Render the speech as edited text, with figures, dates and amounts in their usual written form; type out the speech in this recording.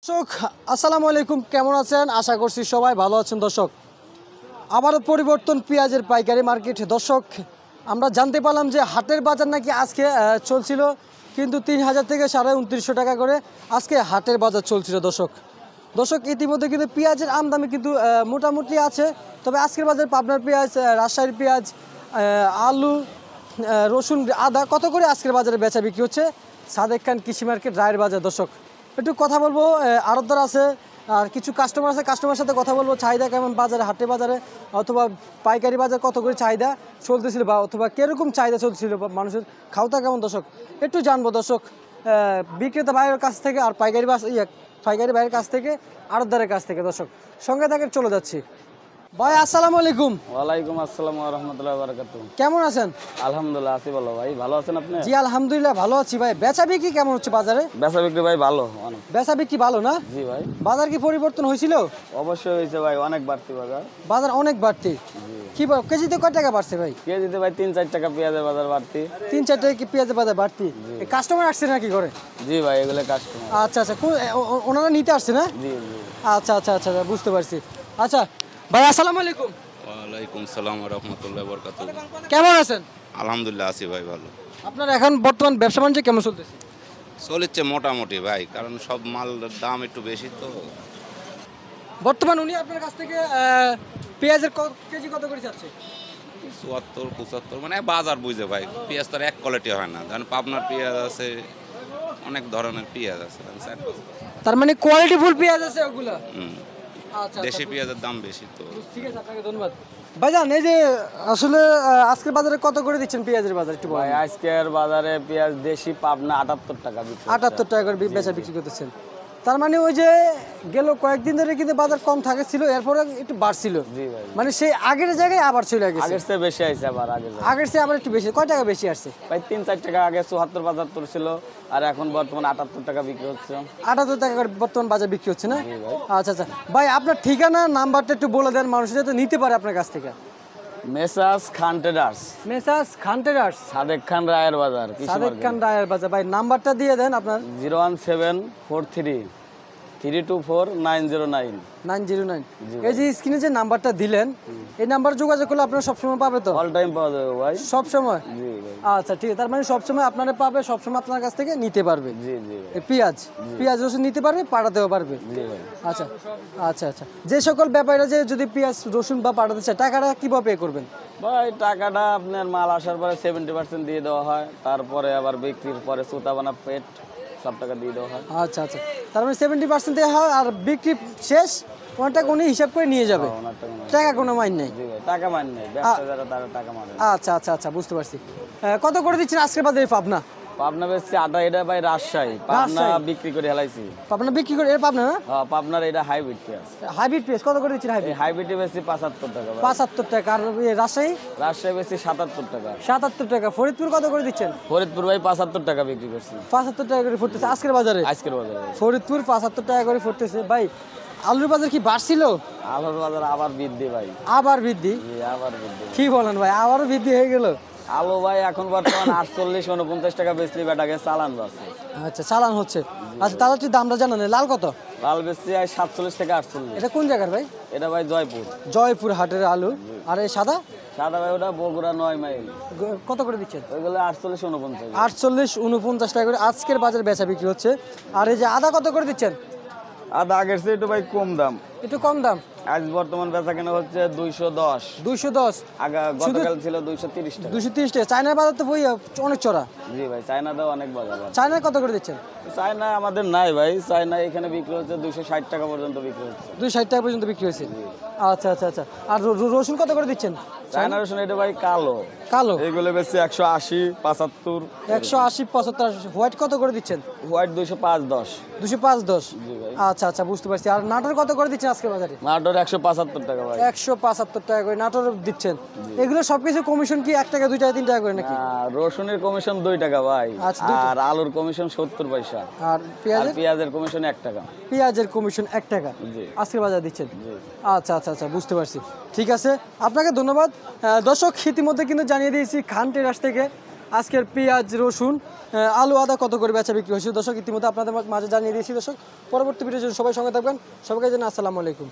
দর্শক আসসালামু আলাইকুম, কেমন আছেন? আশা করছি সবাই ভালো আছেন। দর্শক আবারও পরিবর্তন পেঁয়াজের পাইকারি মার্কেট। দর্শক আমরা জানতে পারলাম যে হাটের বাজার নাকি আজকে চলছিল কিন্তু 3000 থেকে 2900 টাকা করে আজকে হাটের বাজার চলছিল। দর্শক ইতিমধ্যে কিন্তু পেঁয়াজের আমদানি কিন্তু মোটামুটি আছে, তবে আজকের বাজার পাবনার পেঁয়াজ, রাজশাহীর পেঁয়াজ, আলু, রসুন, আদা কত করে আজকের বাজারে বেচা বিক্রি হচ্ছে সাদেক খান কৃষি মার্কেট রায়ের বাজার। দর্শক একটু কথা বলবো, আড়তদার আছে আর কিছু কাস্টমার আছে, কাস্টমারের সাথে কথা বলবো চাহিদা কেমন বাজারে, হাটে বাজারে অথবা পাইকারি বাজার কত করে চাহিদা চলতেছিল বা অথবা কীরকম চাহিদা চলছিল, মানুষের খাওয়া কেমন দর্শক একটু জানবো। দর্শক বিক্রেতা ভাইয়ের কাছ থেকে আর পাইকারি ভাইয়ের কাছ থেকে, আড়তদারের কাছ থেকে। দর্শক সঙ্গে থাকে চলে যাচ্ছি। ভাই আসসালামু আলাইকুম। ওয়ালাইকুম আসসালাম ওয়া রাহমাতুল্লাহি ওয়া বারাকাতুহু। কেমন আছেন? আলহামদুলিল্লাহ আছি ভালো। ভাই ভালো আছেন আপনি? জি আলহামদুলিল্লাহ ভালো আছি। ভাই বেচা বিক্রি কেমন হচ্ছে বাজারে? বেচা বিক্রি ভাই ভালো অনেক। বেচা বিক্রি ভালো না? জি ভাই। বাজার কি পরিবর্তন হয়েছিল? অবশ্যই হয়েছে ভাই, অনেক বাড়তি বাজার। বাজার অনেক বাড়তি। কি কেজিতে কয় টাকা বাড়ছে ভাই? কেজিতে ভাই 3-4 টাকা পেঁয়াজের বাজার বাড়তি। 3-4 টাকা কি পেঁয়াজের বাজার বাড়তি? কাস্টমার আসছে নাকি করে? জি ভাই, এগুলো কাস্টমার। আচ্ছা আচ্ছা, ওনারা নিতে আসছে না? জি জি। আচ্ছা আচ্ছা আচ্ছা বুঝতে পারছি। আচ্ছা ভাই আসসালামু আলাইকুম। ওয়ালাইকুম সালাম ওয়া রাহমাতুল্লাহি ওয়া বারাকাতুহু। কেমন আছেন? আলহামদুলিল্লাহ আছি ভাই ভালো। আপনার এখন বর্তমান ব্যবসা বাণিজ্য কেমন চলতেছে? চলেছে মোটামুটি ভাই, কারণ সব মালের দাম একটু বেশি তো। বর্তমান উনি আপনার কাছ থেকে পেঁয়াজের কেজি কত করে চাচ্ছে? 74-75 মানে বাজার বুঝে ভাই, পেঁয়াজ তো আর এক কোয়ালিটি হয় না। কারণ পাবনার পেঁয়াজ আছে, অনেক ধরনের পেঁয়াজ আছে। তার মানে কোয়ালিটি ফুল পেঁয়াজ আছে ওগুলা। আচ্ছা দেশি পেঁয়াজের দাম বেশি তো। ঠিক আছে, আপনাকে ধন্যবাদ। ভাইজান এই যে আসলে আজকের বাজারে কত করে দিচ্ছেন পেঁয়াজের বাজার একটু ভাই বলেন। আজকের বাজারে পেঁয়াজ দেশি পাবনা 78 টাকা বিক্রি। 78 টাকা করে বেচা বিক্রি করতেছেন। তার মানে ওই যে গেল কয়েকদিন ধরে কিন্তু বাজার কম থাকে ছিল, এরপরে একটু বাড়ছিল। জি ভাই। মানে সেই আগের জায়গায় আবার চলে গেছে। আগের চেয়ে বেশি আইছে আবার আগের চেয়ে আবার একটু বেশি। কয় টাকা বেশি আসছে? ভাই 3-4 টাকা আগে 74-75 ছিল, আর এখন বর্তমান 78 টাকা বিক্রি হচ্ছে। 78 টাকা করে বর্তমান বাজার বিক্রি হচ্ছে না? আচ্ছা আচ্ছা ভাই, আপনার ঠিকানা নাম্বারটা একটু বলে দেন, মানুষ যাতে নিতে পারে আপনার কাছ থেকে। মেসাস খান ট্রেডার্স, মেসাস খান ট্রেডার্স, সাদেক খান রায়ের বাজার, সাদেক খান রায়ের বাজার। ভাই নাম্বারটা দিয়ে দেন আপনার। 01743324909। 909। এই যে স্ক্রিনে যে নাম্বারটা দিলেন, এই নাম্বার যোগাযোগ করলে আপনারা সবসময় পাবে তো? অল টাইম পাওয়া যাবে ভাই। সব সময়? জি ভাই। আচ্ছা ঠিক আছে, তার মানে সবসময় আপনারা পাবে, সবসময় আপনার কাছ থেকে নিতে পারবে। জি জি এই পেঁয়াজ রসুন নিতে পারবে, পাঠাতেও পারবে। জি ভাই। আচ্ছা আচ্ছা আচ্ছা, যে সকল ব্যাপারীরা যে যদি পেঁয়াজ রসুন বা পাঠাতে চায়, টাকাটা কিভাবে পে করবেন? ভাই টাকাটা আপনার মাল আসার পরে 70% দিয়ে দেওয়া হয়, তারপরে আবার বিক্রির পরে সুতাবানা পেট সব টাকা দিয়ে দেওয়া হয়। আচ্ছা আচ্ছা, তার মানে 70% দেওয়া হয়, আর বিক্রি শেষ ওনারটা উনি হিসাব করে নিয়ে যাবে, ওনার টাকা মানে। টাকা কোনো মাইন নেই। জি ভাই, টাকা মান নেই, ব্যবসা যারা তারা টাকা মানে। আচ্ছা আচ্ছা আচ্ছা বুঝতে পারছি। কত করে দিচ্ছেন আজকের বাজারে পাবনা? পাবনা বেশি আটা, এটা ভাই রাজশাহী। পাবনা বিক্রি করে হেলাইছি। পাবনা বিক্রি করে এর পাবনা না? হ্যাঁ, পাবনার এটা হাইব্রিড পেঁয়াজ। হাইব্রিড পেঁয়াজ কত করে দিচ্ছেন? এই হাইব্রিড হাইব্রিডে বেশি 75 টাকা ভাই। 75 টাকা। আর রাজশাহী? রাজশাহী বেশি 77 টাকা। 77 টাকা। ফরিদপুর কত করে দিচ্ছেন? ফরিদপুর ভাই 75 টাকা বিক্রি করছি 75 টাকা করে ফুটতেছে আজকের বাজারে। আজকের বাজারে। ফরিদপুর 75 টাকা করে ফুটতেছে। ভাই আলুর বাজার কি বাড়ছিল? আলুর বাজার আবার বৃদ্ধি ভাই। আবার বৃদ্ধি? জি, আবার বৃদ্ধি। কি বলেন ভাই, আবারও বৃদ্ধি হয়ে গেল? আলু ভাই এখন বর্তমান 48-49 টাকা বেচলি, বেটাকে চালান বাসে। আচ্ছা চালান হচ্ছে। আচ্ছা তাহলে একটু দামটা জানান। লাল কত? লাল বেচছি 47 থেকে 48। এটা কোন জায়গার ভাই? এটা ভাই জয়পুর। জয়পুর হাটের আলু। আর এই সাদা? সাদা ভাই ওটা বগুড়া 9 মাইল। কত করে দিচ্ছেন? ওইগুলো 48-49। 48-49 টাকা করে আজকের বাজারে বেচা বিক্রি হচ্ছে। আর এই যে আদা কত করে দিচ্ছেন? আদা আগের চেয়ে একটু ভাই কম দাম। একটু কম দাম। আজ বর্তমান বেচা কেনা হচ্ছে 210। 210? আগে গতকাল ছিল 230 টাকা। 230 টাকা। চায়নার বাজার তো বই অনেক চড়া। জি ভাই, চায়না দাও অনেক বাজার। চায়নার কত করে দিচ্ছেন? চায়না আমাদের নাই ভাই, চায়না এখানে বিক্রি হচ্ছে 260 টাকা পর্যন্ত বিক্রি হচ্ছে। 260 টাকা পর্যন্ত বিক্রি হয়েছে। আচ্ছা আচ্ছা আচ্ছা। আর রসুন কত করে দিচ্ছেন? চায়না রসুন এটা ভাই কালো। কালো এগুলো বেশি 180-75। 180-75। হোয়াইট কত করে দিচ্ছেন? হোয়াইট 205-10। 205-10? জি ভাই। আচ্ছা আচ্ছা বুঝতে পারছি। আর নাটোর কত করে দিচ্ছেন আজকের বাজারে? মাটোর 175 টাকা ভাই। 175 টাকা করে নাটোর দিচ্ছেন। এগুলো সবকিছু কমিশন কি 1 টাকা 2 টাকা 3 টাকা করে নাকি? রসুনের কমিশন 2 টাকা ভাই। আচ্ছা, 2 টাকা। আর আলুর কমিশন 70 পয়সা। আর আর পেঁয়াজের? পেঁয়াজের কমিশন 1 টাকা। পেঁয়াজের কমিশন 1 টাকা জি। আজকের বাজারে দিচ্ছেন? জি। আচ্ছা আচ্ছা আচ্ছা বুঝতে পারছি। ঠিক আছে, আপনাকে ধন্যবাদ। দর্শক ইতিমধ্যে কিন্তু জানিয়ে দিয়েছি খান ট্রেডার্স থেকে আজকের পেঁয়াজ রসুন আলু আদা কত করে বেচা বিক্রি হয়েছে দর্শক ইতিমধ্যে আপনাদের মাঝে জানিয়ে দিয়েছি দর্শক। পরবর্তী ভিডিওর জন্য সবাই সঙ্গে থাকবেন, সবাইকে জানাই আসসালামু আলাইকুম।